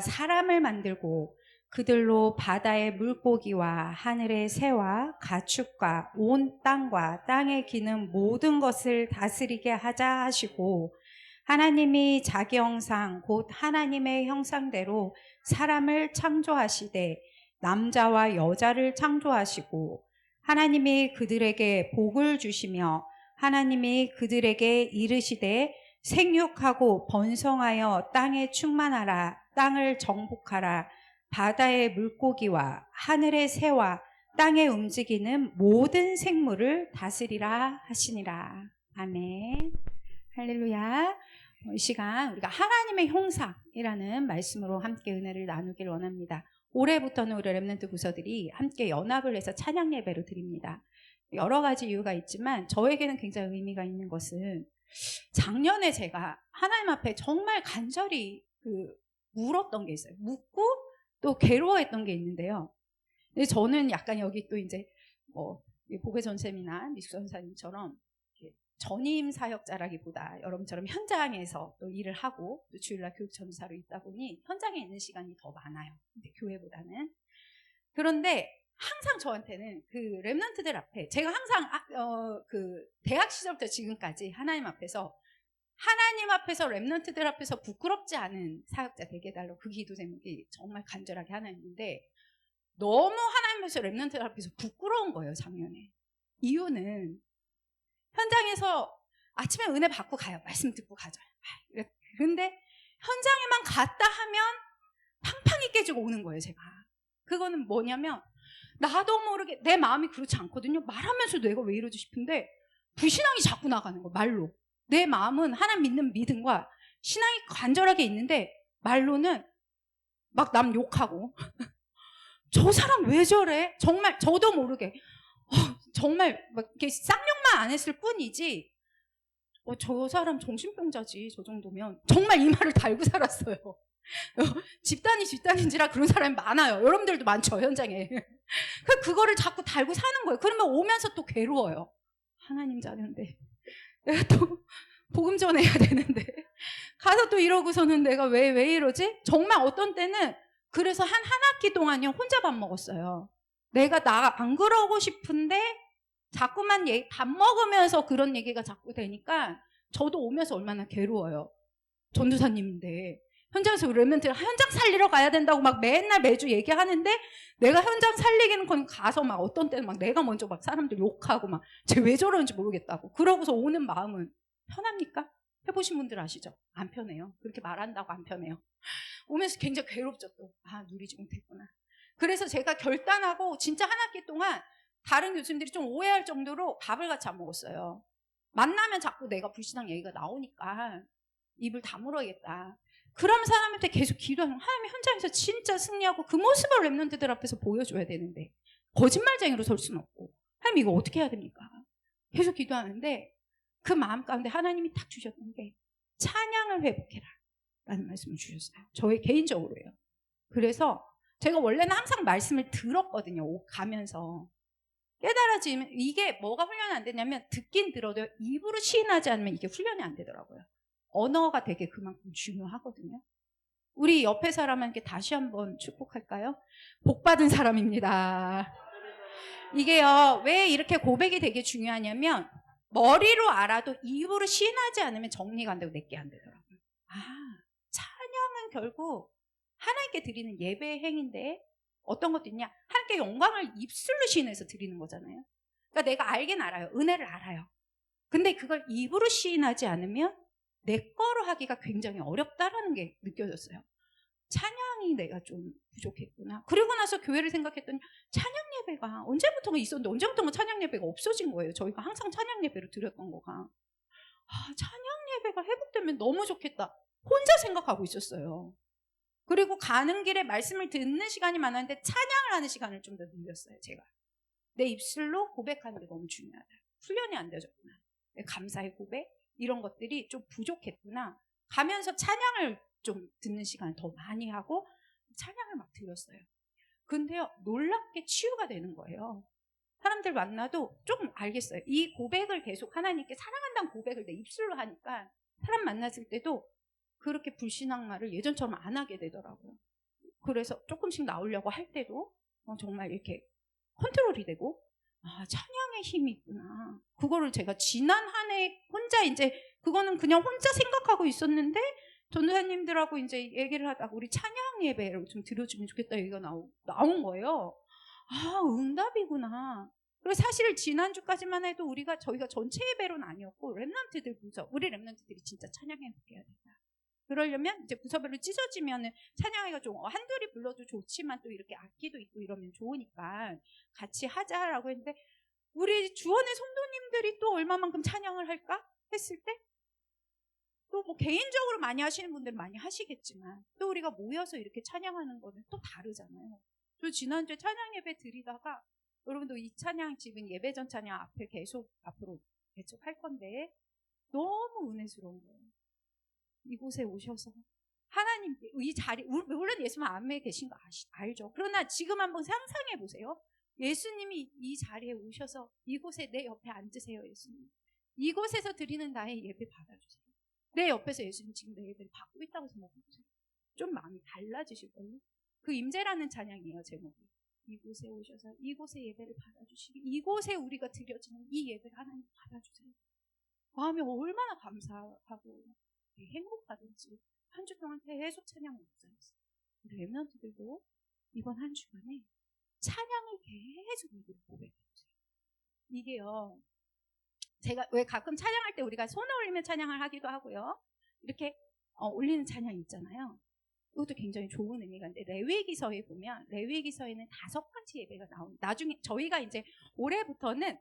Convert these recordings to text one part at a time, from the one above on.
사람을 만들고 그들로 바다의 물고기와 하늘의 새와 가축과 온 땅과 땅에 기는 모든 것을 다스리게 하자 하시고, 하나님이 자기 형상 곧 하나님의 형상대로 사람을 창조하시되 남자와 여자를 창조하시고, 하나님이 그들에게 복을 주시며 하나님이 그들에게 이르시되 생육하고 번성하여 땅에 충만하라, 땅을 정복하라, 바다의 물고기와 하늘의 새와 땅에 움직이는 모든 생물을 다스리라 하시니라. 아멘. 할렐루야. 이 시간 우리가 하나님의 형상이라는 말씀으로 함께 은혜를 나누길 원합니다. 올해부터는 우리 렘넌트 부서들이 함께 연합을 해서 찬양 예배를 드립니다. 여러 가지 이유가 있지만 저에게는 굉장히 의미가 있는 것은, 작년에 제가 하나님 앞에 정말 간절히 물었던 게 있어요. 묻고 또 괴로워했던 게 있는데요. 근데 저는 약간 여기 또 이제 보배전 쌤이나 미숙 전사님처럼 전임 사역자라기보다 여러분처럼 현장에서 또 일을 하고 또 주일날 교육전사로 있다 보니 현장에 있는 시간이 더 많아요. 근데 교회보다는. 그런데 항상 저한테는 그 렘넌트들 앞에 제가 항상 대학 시절부터 지금까지 하나님 앞에서 렘넌트들 앞에서 부끄럽지 않은 사역자 되게 해달라고 그 기도 제목이 정말 간절하게 하나 있는데, 너무 하나님 앞에서 렘넌트들 앞에서 부끄러운 거예요, 작년에. 이유는 현장에서 아침에 은혜 받고 가요. 말씀 듣고 가죠. 그런데 현장에만 갔다 하면 팡팡이 깨지고 오는 거예요, 제가. 그거는 뭐냐면 나도 모르게 내 마음이 그렇지 않거든요. 말하면서도 내가 왜 이러지 싶은데 불신앙이 자꾸 나가는 거예요, 말로. 내 마음은 하나님 믿는 믿음과 신앙이 간절하게 있는데 말로는 막 남 욕하고 저 사람 왜 저래? 정말 저도 모르게 정말 막 이렇게 쌍욕만 안 했을 뿐이지 저 사람 정신병자지 저 정도면, 정말 이 말을 달고 살았어요. 집단인지라 그런 사람이 많아요. 여러분들도 많죠, 현장에. 그거를 자꾸 달고 사는 거예요. 그러면 오면서 또 괴로워요. 하나님 자는데 내가 또 복음 전해야 되는데 가서 또 이러고서는 내가 왜 이러지? 정말 어떤 때는 그래서 한 학기 동안요 혼자 밥 먹었어요. 내가 안 그러고 싶은데 자꾸만 밥 먹으면서 그런 얘기가 자꾸 되니까 저도 오면서 얼마나 괴로워요. 전도사님인데 현장에서 렘넌트를 현장 살리러 가야 된다고 막 맨날 매주 얘기하는데 내가 현장 살리기는 건 가서 막 어떤 때는 막 내가 먼저 막 사람들 욕하고 막 쟤 왜 저러는지 모르겠다고 그러고서 오는 마음은 편합니까? 해보신 분들 아시죠? 안 편해요. 그렇게 말한다고 안 편해요. 오면서 굉장히 괴롭죠. 또 누리지 못했구나. 그래서 제가 결단하고 진짜 한 학기 동안 다른 교수님들이 좀 오해할 정도로 밥을 같이 안 먹었어요. 만나면 자꾸 내가 불신앙 얘기가 나오니까 입을 다물어야겠다. 그러면서 하나님한테 계속 기도하면 하나님이 현장에서 진짜 승리하고 그 모습을 렘넌트들 앞에서 보여줘야 되는데 거짓말쟁이로 설 수는 없고, 하나님 이거 어떻게 해야 됩니까? 계속 기도하는데 그 마음 가운데 하나님이 딱 주셨던 게 찬양을 회복해라 라는 말씀을 주셨어요. 저의 개인적으로요. 그래서 제가 원래는 항상 말씀을 들었거든요. 가면서 깨달아지면 이게 뭐가 훈련이 안 되냐면 듣긴 들어도 입으로 시인하지 않으면 이게 훈련이 안 되더라고요. 언어가 되게 그만큼 중요하거든요. 우리 옆에 사람에게 다시 한번 축복할까요? 복받은 사람입니다. 이게요, 왜 이렇게 고백이 되게 중요하냐면 머리로 알아도 입으로 시인하지 않으면 정리가 안 되고 내게 안 되더라고요. 찬양은 결국 하나님께 드리는 예배의 행인데 어떤 것도 있냐? 하나님께 영광을 입술로 시인해서 드리는 거잖아요. 그러니까 내가 알긴 알아요. 은혜를 알아요. 근데 그걸 입으로 시인하지 않으면 내 거로 하기가 굉장히 어렵다라는 게 느껴졌어요. 찬양이 내가 좀 부족했구나. 그리고 나서 교회를 생각했더니 찬양 예배가 언제부턴가 있었는데 언제부턴가 찬양 예배가 없어진 거예요. 저희가 항상 찬양 예배를 드렸던 거가. 찬양 예배가 회복되면 너무 좋겠다. 혼자 생각하고 있었어요. 그리고 가는 길에 말씀을 듣는 시간이 많았는데 찬양을 하는 시간을 좀 더 늘렸어요. 제가 내 입술로 고백하는 게 너무 중요하다. 훈련이 안 되어졌구나. 감사의 고백 이런 것들이 좀 부족했구나. 가면서 찬양을 좀 듣는 시간을 더 많이 하고 찬양을 막 드렸어요. 근데요, 놀랍게 치유가 되는 거예요. 사람들 만나도 조금 알겠어요. 이 고백을 계속 하나님께 사랑한다는 고백을 내 입술로 하니까 사람 만났을 때도 그렇게 불신앙말을 예전처럼 안 하게 되더라고요. 그래서 조금씩 나오려고 할 때도 정말 이렇게 컨트롤이 되고, 아, 찬양의 힘이 있구나. 그거를 제가 지난 한 해 혼자 이제 그거는 그냥 혼자 생각하고 있었는데, 전도사님들하고 이제 얘기를 하다가 우리 찬양 예배를 좀 드려주면 좋겠다 얘기가 나온 거예요. 아, 응답이구나. 그리고 사실 지난주까지만 해도 저희가 전체 예배로는 아니었고, 랩런트들 부서, 우리 랩런트들이 진짜 찬양해 볼게야 된다. 그러려면 이제 부서별로 찢어지면은 찬양회가 좀 한둘이 불러도 좋지만 또 이렇게 악기도 있고 이러면 좋으니까 같이 하자라고 했는데, 우리 주원의 성도님들이 또 얼마만큼 찬양을 할까 했을 때 또 뭐 개인적으로 많이 하시는 분들은 많이 하시겠지만 또 우리가 모여서 이렇게 찬양하는 거는 또 다르잖아요. 저 지난주에 찬양 예배 드리다가, 여러분도 이 찬양 지금 예배 전 찬양 앞에 계속 앞으로 계속 할 건데 너무 은혜스러운 거예요. 이곳에 오셔서 하나님께 이 자리, 물론 예수님 안에 계신 거 알죠. 그러나 지금 한번 상상해 보세요. 예수님이 이 자리에 오셔서 이곳에 내 옆에 앉으세요. 예수님, 이곳에서 드리는 나의 예배 받아주세요. 내 옆에서 예수님 지금 내 예배를 받고 있다고 생각해보세요. 좀 마음이 달라지실걸요. 그 임재라는 찬양이에요. 제목이 이곳에 오셔서 이곳에 예배를 받아주시기, 이곳에 우리가 드려지는 이 예배를 하나님 받아주세요. 마음이 얼마나 감사하고 행복하든지. 한 주 동안 계속 찬양 묵상했어요. 우리 랩런트들도 이번 한 주간에 찬양을 계속 입으로 고백해보세요. 이게요, 제가 왜 가끔 찬양할 때 우리가 손을 올리며 찬양을 하기도 하고요, 이렇게 올리는 찬양이 있잖아요. 이것도 굉장히 좋은 의미가 있는데, 레위기서에 보면 레위기서에는 5가지 예배가 나옵니다. 나중에 저희가 이제 올해부터는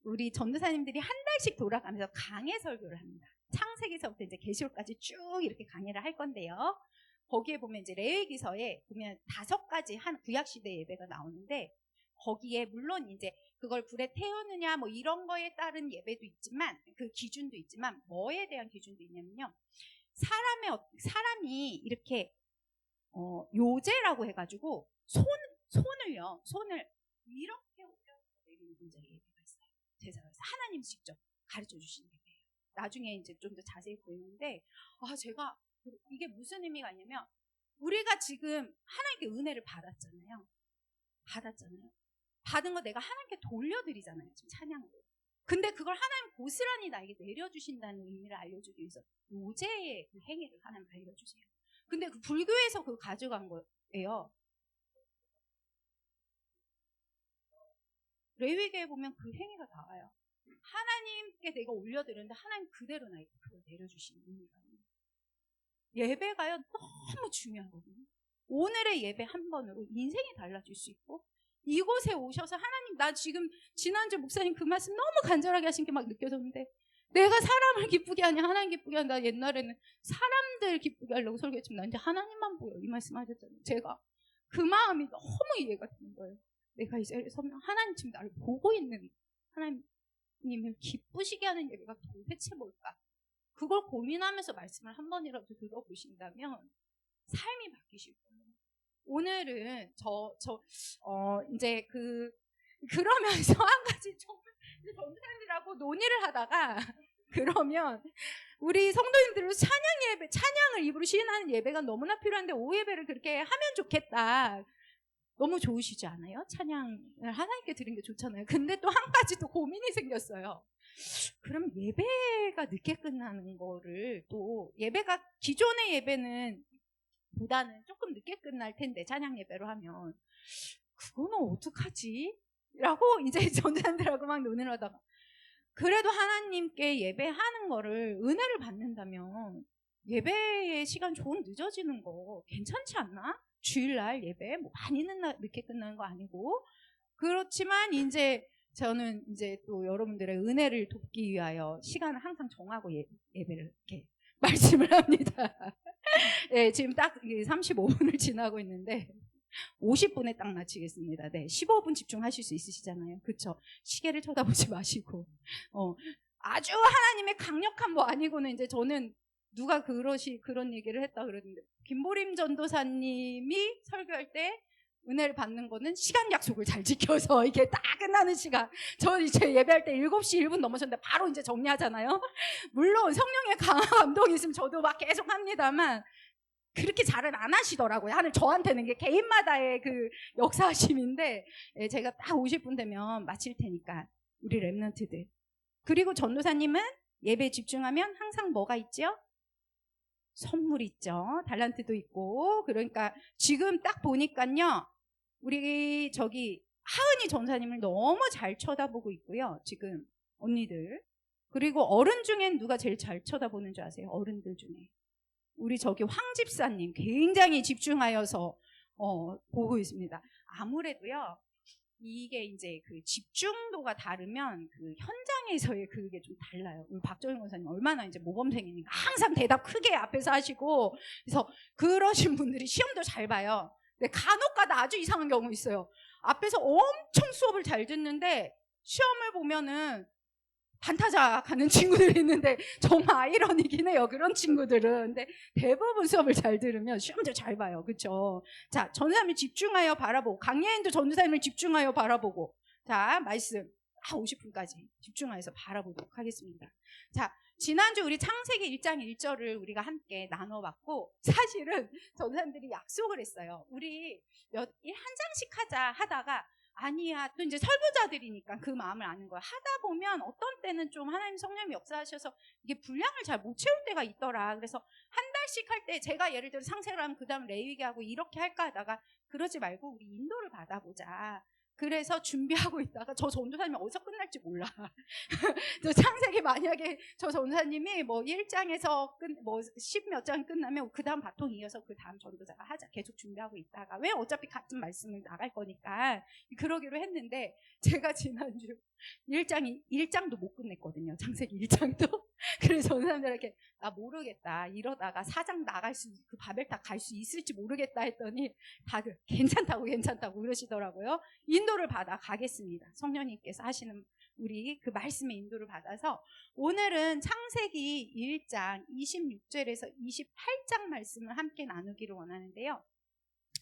우리 전도사님들이 한 달씩 돌아가면서 강해 설교를 합니다. 창세기서부터 이제 계시록까지 쭉 이렇게 강의를 할 건데요. 거기에 보면 이제 레위기서에 보면 5가지 한 구약시대 예배가 나오는데, 거기에 물론 이제 그걸 불에 태우느냐 뭐 이런 거에 따른 예배도 있지만, 그 기준도 있지만, 뭐에 대한 기준도 있냐면요, 사람이 이렇게 요제라고 해가지고 손을 이렇게 올려서 내리는 굉장히 예배가 있어요. 제사에서 하나님 직접 가르쳐 주시는 예배예요. 나중에 이제 좀 더 자세히 보이는데, 제가 이게 무슨 의미가 있냐면, 우리가 지금 하나님께 은혜를 받았잖아요. 받은 거 내가 하나님께 돌려드리잖아요. 지금 찬양으로. 근데 그걸 하나님 고스란히 나에게 내려주신다는 의미를 알려주기 위해서 요제의 그 행위를 하나님 알려주세요. 근데 그 불교에서 그거 가져간 거예요. 레위기에 보면 그 행위가 나와요. 하나님께 내가 올려드렸는데 하나님 그대로 나에게 그걸 내려주시는 의미가 있는 거예요. 예배가요 너무 중요하거든요. 오늘의 예배 한 번으로 인생이 달라질 수 있고, 이곳에 오셔서 하나님, 나 지금 지난주 목사님 그 말씀 너무 간절하게 하신 게 막 느껴졌는데, 내가 사람을 기쁘게 하냐 하나님 기쁘게 하냐. 나 옛날에는 사람들 기쁘게 하려고 설교했지만 나 이제 하나님만 보여, 이 말씀 하셨잖아요. 제가 그 마음이 너무 이해가 되는 거예요. 내가 이제 서면 하나님 지금 나를 보고 있는, 하나님을 기쁘시게 하는 예배가 도대체 뭘까? 그걸 고민하면서 말씀을 한 번이라도 들어보신다면 삶이 바뀌실 거예요. 오늘은 이제 그러면서 한 가지 전도사님들하고 논의를 하다가, 그러면 우리 성도님들은 찬양을 입으로 시인하는 예배가 너무나 필요한데 오예배를 그렇게 하면 좋겠다. 너무 좋으시지 않아요? 찬양을 하나님께 드리는 게 좋잖아요. 근데 또 한 가지 또 고민이 생겼어요. 그럼 예배가 늦게 끝나는 거를, 또 예배가 기존의 예배는 보다는 조금 늦게 끝날 텐데 찬양 예배로 하면 그거는 어떡하지? 라고 이제 전도사님들하고 막 논의를 하다가, 그래도 하나님께 예배하는 거를 은혜를 받는다면 예배의 시간 조금 늦어지는 거 괜찮지 않나? 주일날 예배 뭐 많이 늦게 끝나는 거 아니고. 그렇지만 이제 저는 이제 또 여러분들의 은혜를 돕기 위하여 시간을 항상 정하고 예배를 이렇게 말씀을 합니다. 네, 지금 딱 35분을 지나고 있는데 50분에 딱 마치겠습니다. 네, 15분 집중하실 수 있으시잖아요. 그렇죠? 시계를 쳐다보지 마시고. 아주 하나님의 강력한 뭐 아니고는, 이제 저는 누가 그런 얘기를 했다 그러는데, 김보림 전도사님이 설교할 때 은혜를 받는 거는 시간 약속을 잘 지켜서 이게 딱 끝나는 시간. 저 이제 예배할 때 7시 1분 넘어섰는데 바로 이제 정리하잖아요. 물론 성령의 강한 감동이 있으면 저도 막 계속 합니다만 그렇게 잘은 안 하시더라고요. 하늘 저한테는 게 개인마다의 그 역사하심인데 제가 딱 50분 되면 마칠 테니까 우리 랩런트들. 그리고 전도사님은 예배에 집중하면 항상 뭐가 있죠? 선물 있죠. 달란트도 있고. 그러니까 지금 딱 보니까요. 우리 저기 하은이 전사님을 너무 잘 쳐다보고 있고요. 지금 언니들. 그리고 어른 중엔 누가 제일 잘 쳐다보는 줄 아세요? 어른들 중에. 우리 저기 황 집사님 굉장히 집중하여서 보고 있습니다. 아무래도요. 이게 이제 그 집중도가 다르면 그 현장에서의 그게 좀 달라요. 우리 박정희 권사님 얼마나 이제 모범생이니까 항상 대답 크게 앞에서 하시고 그래서 그러신 분들이 시험도 잘 봐요. 근데 간혹가다 아주 이상한 경우 있어요. 앞에서 엄청 수업을 잘 듣는데 시험을 보면은 반타작 하는 친구들이 있는데 정말 아이러니긴 해요. 그런 친구들은. 근데 대부분 수업을 잘 들으면 시험도 잘 봐요. 그렇죠? 자, 전도사님을 집중하여 바라보고 강예인도 전도사님을 집중하여 바라보고 자, 말씀 50분까지 집중하여서 바라보도록 하겠습니다. 자, 지난주 우리 창세기 1장 1절을 우리가 함께 나눠봤고 사실은 전도사님들이 약속을 했어요. 우리 한 장씩 하자 하다가 아니야. 또 이제 설교자들이니까 그 마음을 아는 거야. 하다 보면 어떤 때는 좀 하나님 성령이 역사하셔서 이게 분량을 잘 못 채울 때가 있더라. 그래서 한 달씩 할 때 제가 예를 들어 상세를 하면 그 다음 레위기 하고 이렇게 할까 하다가 그러지 말고 우리 인도를 받아보자. 그래서 준비하고 있다가 저 전도사님이 어디서 끝날지 몰라. 저 창세기 만약에 저 전도사님이 뭐 1장에서 뭐 10몇 장 끝나면 그 다음 바통 이어서 그 다음 전도자가 하자. 계속 준비하고 있다가 왜 어차피 같은 말씀을 나갈 거니까 그러기로 했는데 제가 지난주 1장도 못 끝냈거든요. 창세기 1장도. 그래서 전도사님들에게 나 모르겠다. 이러다가 4장 나갈 그 바벨탑 갈 수 있을지 모르겠다 했더니 다들 괜찮다고 그러시더라고요. 인도를 받아 가겠습니다. 성령님께서 하시는 우리 그 말씀의 인도를 받아서 오늘은 창세기 1장 26절에서 28장 말씀을 함께 나누기를 원하는데요.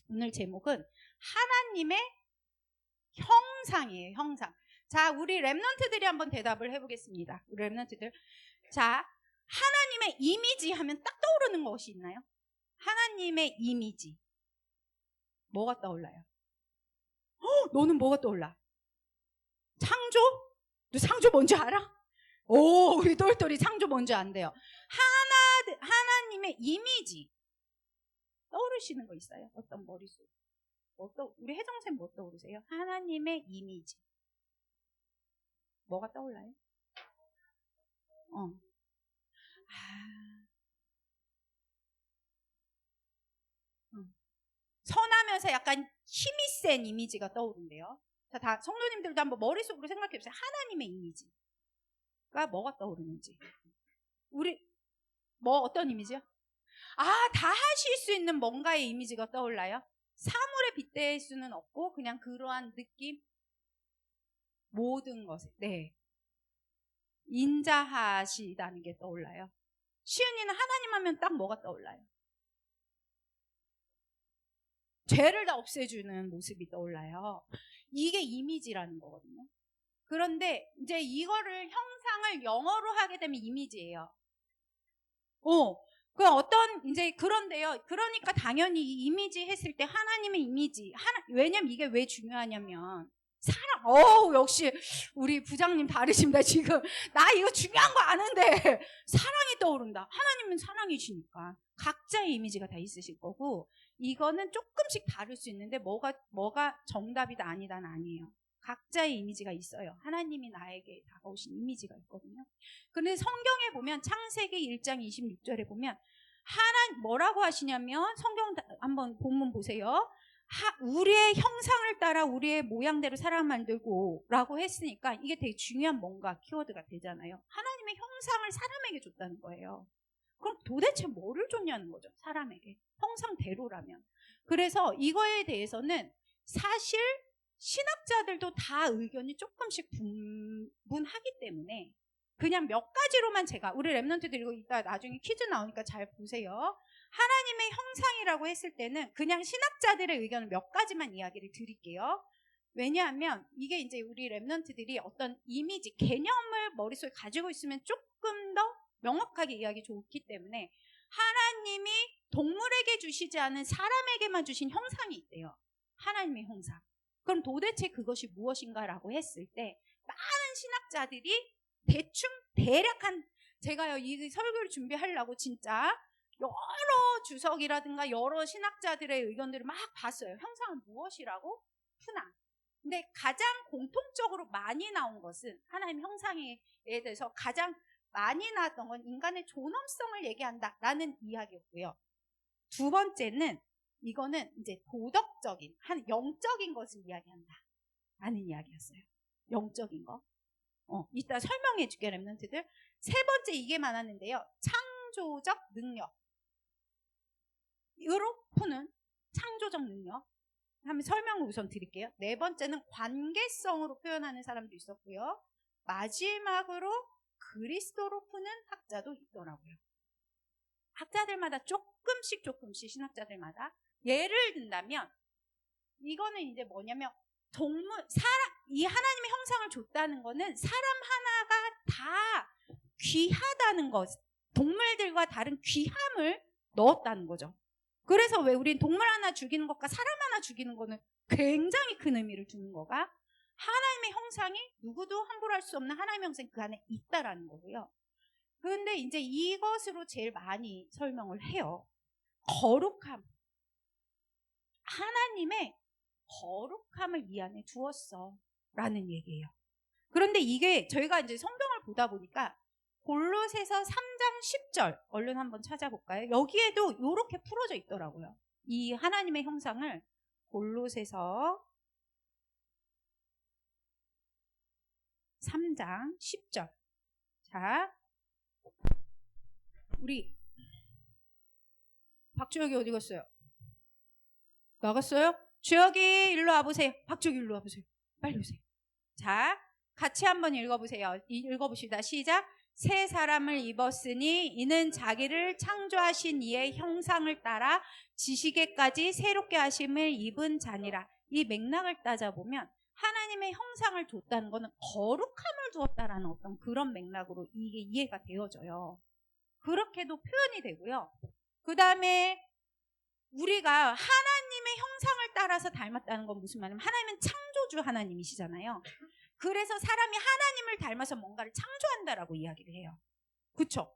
오늘 제목은 하나님의 형상이에요. 형상. 자, 우리 랩런트들이 한번 대답을 해보겠습니다. 우리 랩런트들. 자, 하나님의 이미지 하면 딱 떠오르는 것이 있나요? 하나님의 이미지. 뭐가 떠올라요? 너는 뭐가 떠올라? 창조? 너 창조 뭔지 알아? 오, 우리 똘똘이 창조 뭔지 안돼요. 하나님의 이미지. 떠오르시는 거 있어요? 어떤 머릿속? 우리 혜정쌤 뭐 떠오르세요? 하나님의 이미지. 뭐가 떠올라요? 선하면서 약간 힘이 센 이미지가 떠오른대요. 자, 다 성도님들도 한번 머릿속으로 생각해 보세요. 하나님의 이미지가 뭐가 떠오르는지. 우리 뭐 어떤 이미지요? 다 하실 수 있는 뭔가의 이미지가 떠올라요. 사물에 빗댈 수는 없고 그냥 그러한 느낌, 모든 것에 인자하시다는 게 떠올라요. 시은이는 하나님 하면 딱 뭐가 떠올라요? 죄를 다 없애주는 모습이 떠올라요. 이게 이미지라는 거거든요. 그런데 이제 이거를 형상을 영어로 하게 되면 이미지예요. 그 그런데요. 그러니까 당연히 이 이미지 했을 때 하나님의 이미지, 왜냐면 이게 왜 중요하냐면 사랑. 역시 우리 부장님 다르십니다. 지금 나 이거 중요한 거 아는데 사랑이 떠오른다. 하나님은 사랑이시니까 각자의 이미지가 다 있으실 거고 이거는 조금씩 다를 수 있는데 뭐가 정답이다 아니다는 아니에요. 각자의 이미지가 있어요. 하나님이 나에게 다가오신 이미지가 있거든요. 그런데 성경에 보면 창세기 1장 26절에 보면 뭐라고 하시냐면 성경 한번 본문 보세요. 우리의 형상을 따라 우리의 모양대로 사람 만들고 라고 했으니까 이게 되게 중요한 뭔가 키워드가 되잖아요. 하나님의 형상을 사람에게 줬다는 거예요. 그럼 도대체 뭐를 줬냐는 거죠. 사람에게. 형상대로라면. 그래서 이거에 대해서는 사실 신학자들도 다 의견이 조금씩 분분하기 때문에 그냥 몇 가지로만 우리 랩런트들 이거 이따 나중에 퀴즈 나오니까 잘 보세요. 하나님의 형상이라고 했을 때는 그냥 신학자들의 의견을 몇 가지만 이야기를 드릴게요. 왜냐하면 이게 이제 우리 랩런트들이 어떤 이미지, 개념을 머릿속에 가지고 있으면 조금 더 명확하게 이야기 좋기 때문에 하나님이 동물에게 주시지 않은 사람에게만 주신 형상이 있대요. 하나님의 형상. 그럼 도대체 그것이 무엇인가라고 했을 때 많은 신학자들이 대략 제가요 이 설교를 준비하려고 진짜 여러 주석이라든가 여러 신학자들의 의견들을 막 봤어요. 형상은 무엇이라고? 푸나. 근데 가장 공통적으로 많이 나온 것은 하나님 형상에 대해서 가장 많이 나왔던 건 인간의 존엄성을 얘기한다라는 이야기였고요. 두 번째는 이거는 이제 도덕적인 영적인 것을 이야기한다라는 이야기였어요. 영적인 거. 이따 설명해 줄게 랩런트들. 세 번째 이게 많았는데요. 창조적 능력으로 푸는 창조적 능력. 한번 설명을 우선 드릴게요. 네 번째는 관계성으로 표현하는 사람도 있었고요. 마지막으로 그리스도로 푸는 학자도 있더라고요. 학자들마다 조금씩 신학자들마다 예를 든다면 이거는 이제 뭐냐면 이 하나님의 형상을 줬다는 거는 사람 하나가 다 귀하다는 것, 동물들과 다른 귀함을 넣었다는 거죠. 그래서 왜 우린 동물 하나 죽이는 것과 사람 하나 죽이는 거는 굉장히 큰 의미를 두는 거가 하나님의 형상이 누구도 함부로 할 수 없는 하나님의 형상이 그 안에 있다라는 거고요. 그런데 이제 이것으로 제일 많이 설명을 해요. 거룩함. 하나님의 거룩함을 이 안에 두었어 라는 얘기예요. 그런데 이게 저희가 이제 성경을 보다 보니까 골로새서 3장 10절 얼른 한번 찾아볼까요? 여기에도 이렇게 풀어져 있더라고요. 이 하나님의 형상을 골로새서 3장 10절. 자, 우리 박주혁이 어디 갔어요? 나갔어요? 주혁이 일로 와보세요. 박주혁이 일로 와보세요. 빨리 오세요. 자, 같이 한번 읽어보세요. 읽어봅시다. 시작. 새 사람을 입었으니 이는 자기를 창조하신 이의 형상을 따라 지식에까지 새롭게 하심을 입은 자니라. 이 맥락을 따져보면 하나님의 형상을 줬다는 것은 거룩함을 주었다라는 어떤 그런 맥락으로 이게 이해가 되어져요. 그렇게도 표현이 되고요. 그 다음에 우리가 하나님의 형상을 따라서 닮았다는 건 무슨 말이냐면 하나님은 창조주 하나님이시잖아요. 그래서 사람이 하나님을 닮아서 뭔가를 창조한다라고 이야기를 해요. 그쵸?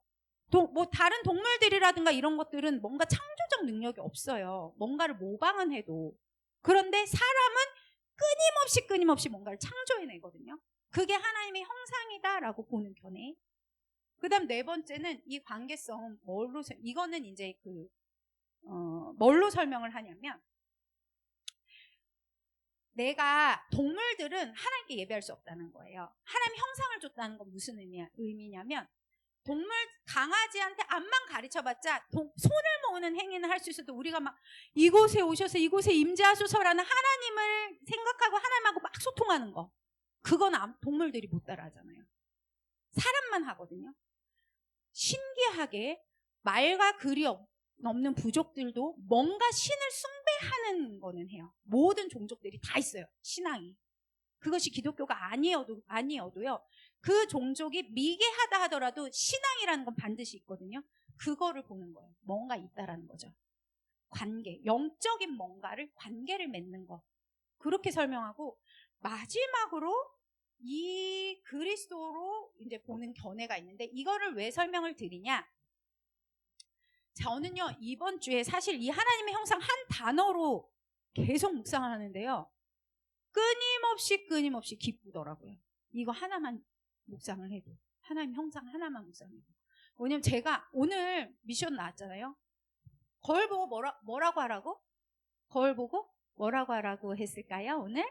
뭐 다른 동물들이라든가 이런 것들은 뭔가 창조적 능력이 없어요. 뭔가를 모방은 해도. 그런데 사람은 끊임없이 뭔가를 창조해내거든요. 그게 하나님의 형상이다라고 보는 견해. 그 다음 네 번째는 이 관계성은 이거는 이제 뭘로 설명을 하냐면 내가 동물들은 하나님께 예배할 수 없다는 거예요. 하나님 형상을 줬다는 건 무슨 의미냐면 동물 강아지한테 앞만 가르쳐봤자 손을 모으는 행위는 할 수 있어도 우리가 막 이곳에 오셔서 이곳에 임재하소서라는 하나님을 생각하고 하나님하고 막 소통하는 거 그건 동물들이 못 따라하잖아요. 사람만 하거든요. 신기하게 말과 글이 없는 부족들도 뭔가 신을 숭배하는 거는 해요. 모든 종족들이 다 있어요. 신앙이. 그것이 기독교가 아니어도요. 그 종족이 미개하다 하더라도 신앙이라는 건 반드시 있거든요. 그거를 보는 거예요. 뭔가 있다라는 거죠. 관계, 영적인 관계를 맺는 거. 그렇게 설명하고 마지막으로 이 그리스도로 이제 보는 견해가 있는데 이거를 왜 설명을 드리냐? 저는요 이번 주에 사실 이 하나님의 형상 한 단어로 계속 묵상을 하는데요. 끊임없이 기쁘더라고요. 이거 하나만 묵상을 해도. 하나님 형상 하나만 묵상을 해도. 왜냐면 제가 오늘 미션 나왔잖아요. 거울 보고 뭐라고 하라고? 거울 보고 뭐라고 하라고 했을까요, 오늘?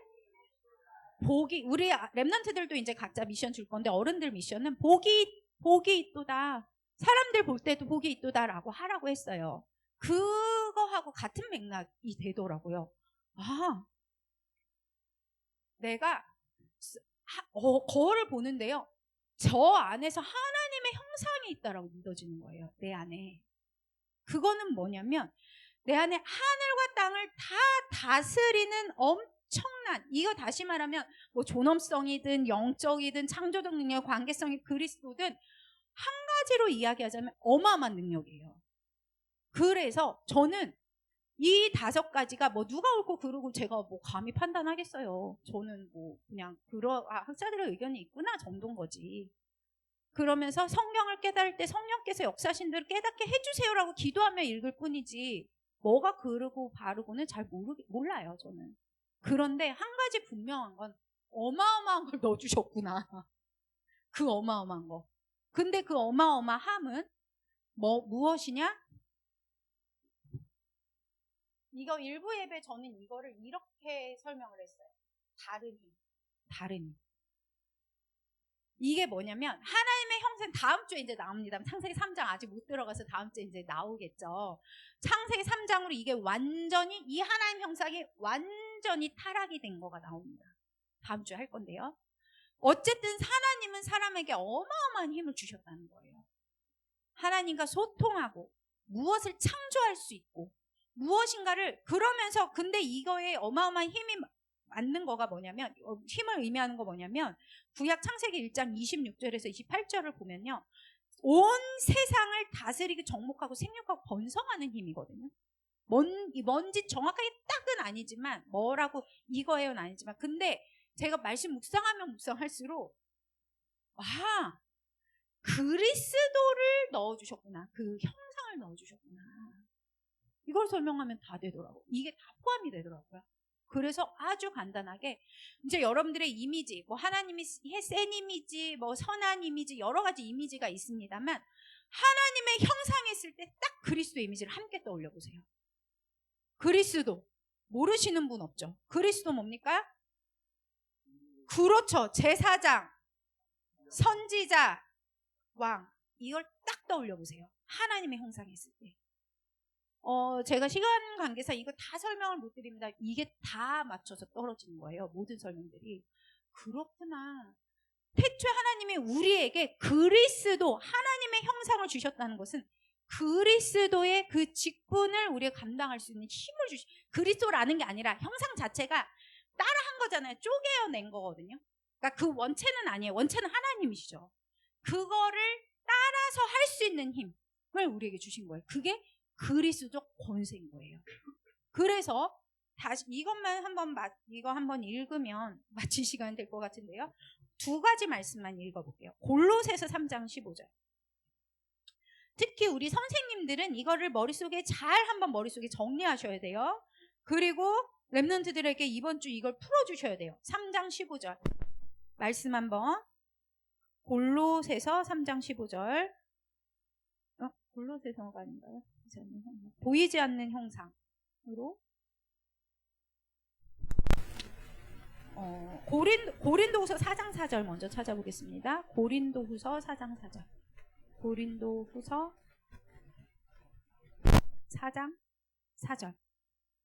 우리 랩런트들도 이제 각자 미션 줄 건데 어른들 미션은 복이 있도다. 사람들 볼 때도 복이 있도다라고 하라고 했어요. 그거하고 같은 맥락이 되더라고요. 내가 거울을 보는데요. 저 안에서 하나님의 형상이 있다라고 믿어지는 거예요. 내 안에. 그거는 뭐냐면 내 안에 하늘과 땅을 다 다스리는 엄청난, 이거 다시 말하면 뭐 존엄성이든 영적이든 창조적 능력, 관계성이 그리스도든 한 가지로 이야기하자면 어마어마한 능력이에요. 그래서 저는 이 5가지가 뭐 누가 옳고 그르고 제가 뭐 감히 판단하겠어요. 저는 뭐 그냥 학자들의 의견이 있구나 정도인 거지. 그러면서 성경을 깨달을 때 성령께서 역사하신 대로 깨닫게 해주세요라고 기도하며 읽을 뿐이지 뭐가 그르고 바르고는 잘 몰라요 저는. 그런데 한 가지 분명한 건 어마어마한 걸 넣어주셨구나. 그 어마어마한 거. 근데 그 어마어마함은 무엇이냐? 이거 일부 예배 저는 이거를 이렇게 설명을 했어요. 다른 힘. 다른 힘. 이게 뭐냐면 하나님의 형상, 다음 주에 이제 나옵니다. 창세기 3장 아직 못 들어가서 다음 주에 이제 나오겠죠. 창세기 3장으로 이게 완전히 이 하나님 형상이 완전히 타락이 된 거가 나옵니다. 다음 주에 할 건데요. 어쨌든 하나님은 사람에게 어마어마한 힘을 주셨다는 거예요. 하나님과 소통하고 무엇을 창조할 수 있고 무엇인가를, 그러면서 근데 이거에 어마어마한 힘이 맞는 거가 뭐냐면, 힘을 의미하는 거 뭐냐면 구약 창세기 1장 26절에서 28절을 보면요, 온 세상을 다스리고 정복하고 생육하고 번성하는 힘이거든요. 뭔지 정확하게 딱은 아니지만 뭐라고 이거예요는 아니지만, 근데 제가 말씀 묵상하면 묵상할수록 그리스도를 넣어주셨구나, 그 형상을 넣어주셨구나, 이걸 설명하면 다 되더라고요. 이게 다 포함이 되더라고요. 그래서 아주 간단하게 이제 여러분들의 이미지, 뭐 하나님이 센 이미지, 뭐 선한 이미지, 여러 가지 이미지가 있습니다만 하나님의 형상했을 때 딱 그리스도 이미지를 함께 떠올려 보세요. 그리스도 모르시는 분 없죠? 그리스도 뭡니까? 그렇죠. 제사장, 선지자, 왕, 이걸 딱 떠올려 보세요. 하나님의 형상했을 때. 제가 시간 관계상 이거 다 설명을 못 드립니다. 이게 다 맞춰서 떨어지는 거예요. 모든 설명들이. 그렇구나. 태초에 하나님이 우리에게 그리스도, 하나님의 형상을 주셨다는 것은 그리스도의 그 직분을 우리가 감당할 수 있는 힘을 그리스도라는 게 아니라 형상 자체가 따라한 거잖아요. 쪼개어낸 거거든요. 그러니까 그 원체는 아니에요. 원체는 하나님이시죠. 그거를 따라서 할 수 있는 힘을 우리에게 주신 거예요. 그게 그리스도적 권세인 거예요. 그래서 다시 이것만 이거 한번 읽으면 마칠 시간이 될 것 같은데요. 2가지 말씀만 읽어볼게요. 골로새서 3장 15절. 특히 우리 선생님들은 이거를 한번 머릿속에 정리하셔야 돼요. 그리고 랩런트들에게 이번 주 이걸 풀어주셔야 돼요. 3장 15절 말씀 한번. 골로새서 3장 15절. 골로새서가 아닌가요? 보이지 않는 형상으로 고린도후서 4장 4절 먼저 찾아보겠습니다. 고린도후서 4장 4절. 고린도후서 4장 4절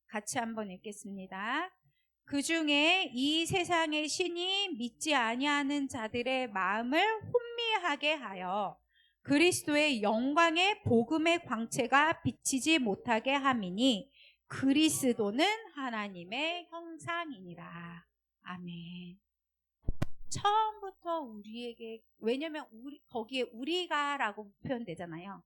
같이 한번 읽겠습니다. 그 중에 이 세상의 신이 믿지 아니하는 자들의 마음을 혼미하게 하여 그리스도의 영광의 복음의 광채가 비치지 못하게 함이니 그리스도는 하나님의 형상이니라. 아멘. 처음부터 우리에게, 왜냐면 거기에 우리가라고 표현되잖아요.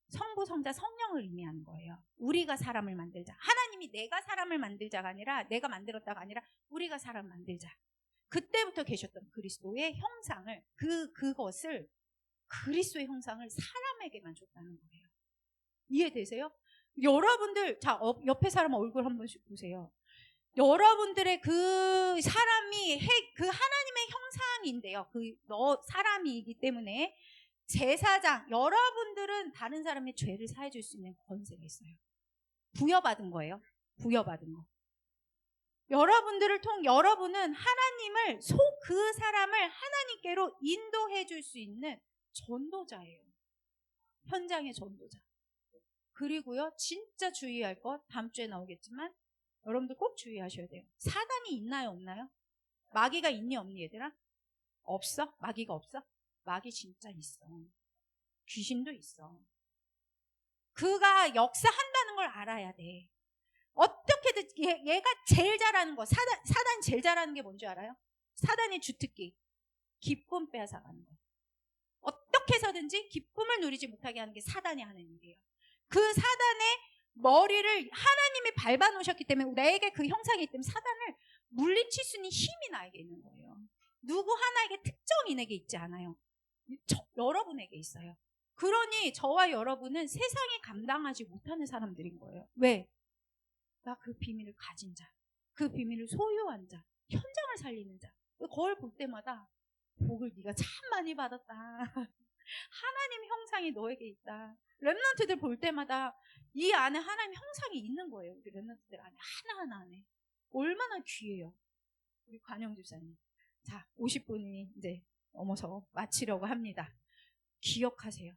성부, 성자, 성령을 의미하는 거예요. 우리가 사람을 만들자. 하나님이 내가 사람을 만들자가 아니라, 내가 만들었다가 아니라 우리가 사람을 만들자. 그때부터 계셨던 그리스도의 형상을, 그것을, 그리스도의 형상을 사람에게만 줬다는 거예요. 이해되세요? 여러분들, 자, 옆에 사람 얼굴 한 번씩 보세요. 여러분들의 그 사람이 그 하나님의 형상인데요. 사람이기 때문에 제사장, 여러분들은 다른 사람의 죄를 사해줄 수 있는 권세가 있어요. 부여받은 거예요. 부여받은 거. 여러분은 하나님을, 그 사람을 하나님께로 인도해 줄 수 있는 전도자예요. 현장의 전도자. 그리고요, 진짜 주의할 것, 다음 주에 나오겠지만 여러분들 꼭 주의하셔야 돼요. 사단이 있나요, 없나요? 마귀가 있니, 없니, 얘들아? 없어? 마귀가 없어? 마귀 진짜 있어. 귀신도 있어. 그가 역사한다는 걸 알아야 돼. 어떻게든 얘가 제일 잘하는 거, 사단이 제일 잘하는 게 뭔지 알아요? 사단의 주특기, 기쁨 빼앗아가는 거. 어떻게 해서든지 기쁨을 누리지 못하게 하는 게 사단이 하는 일이에요. 그 사단의 머리를 하나님이 밟아놓으셨기 때문에, 내게 그 형상이 있기 때문에 사단을 물리칠 수 있는 힘이 나에게 있는 거예요. 누구 하나에게 특정인에게 있지 않아요. 여러분에게 있어요. 그러니 저와 여러분은 세상이 감당하지 못하는 사람들인 거예요. 왜? 나 그 비밀을 가진 자, 그 비밀을 소유한 자, 현장을 살리는 자. 거울 볼 때마다 복을 네가 참 많이 받았다. 하나님 형상이 너에게 있다. 렘넌트들 볼 때마다 이 안에 하나님 형상이 있는 거예요. 우리 렘넌트들 안에 하나하나 안에. 얼마나 귀해요. 우리 관영 집사님. 자, 50분이 이제 넘어서 마치려고 합니다. 기억하세요.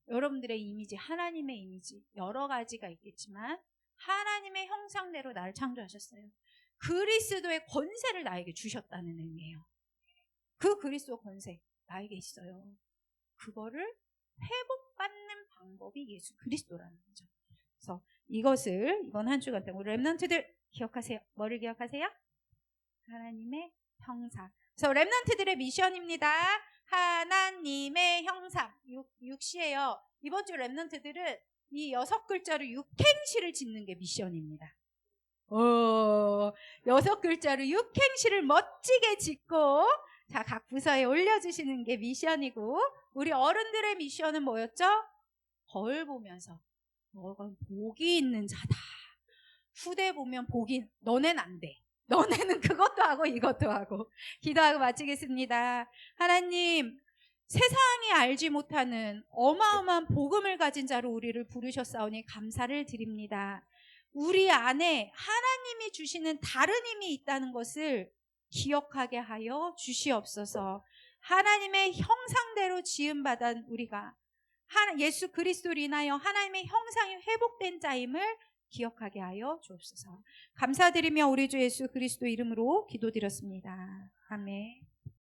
여러분들의 이미지, 하나님의 이미지 여러 가지가 있겠지만 하나님의 형상대로 나를 창조하셨어요. 그리스도의 권세를 나에게 주셨다는 의미예요. 그 그리스도 권세 나에게 있어요. 그거를 회복받는 방법이 예수 그리스도라는 거죠. 그래서 이번 한 주간 동안 렘넌트들 기억하세요. 뭐를 기억하세요? 하나님의 형상. 그래서 렘넌트들의 미션입니다. 하나님의 형상. 6시예요. 이번 주 렘넌트들은 이 6글자로 육행시를 짓는 게 미션입니다. 6글자로 육행시를 멋지게 짓고 자, 각 부서에 올려주시는 게 미션이고, 우리 어른들의 미션은 뭐였죠? 거울 보면서 너가 복이 있는 자다. 후대 보면 너넨 안 돼. 너네는 그것도 하고 이것도 하고. 기도하고 마치겠습니다. 하나님, 세상이 알지 못하는 어마어마한 복음을 가진 자로 우리를 부르셨사오니 감사를 드립니다. 우리 안에 하나님이 주시는 다른 힘이 있다는 것을 기억하게 하여 주시옵소서. 하나님의 형상대로 지음받은 우리가 예수 그리스도로 인하여 하나님의 형상이 회복된 자임을 기억하게 하여 주옵소서. 감사드리며 우리 주 예수 그리스도 이름으로 기도드렸습니다. 아멘.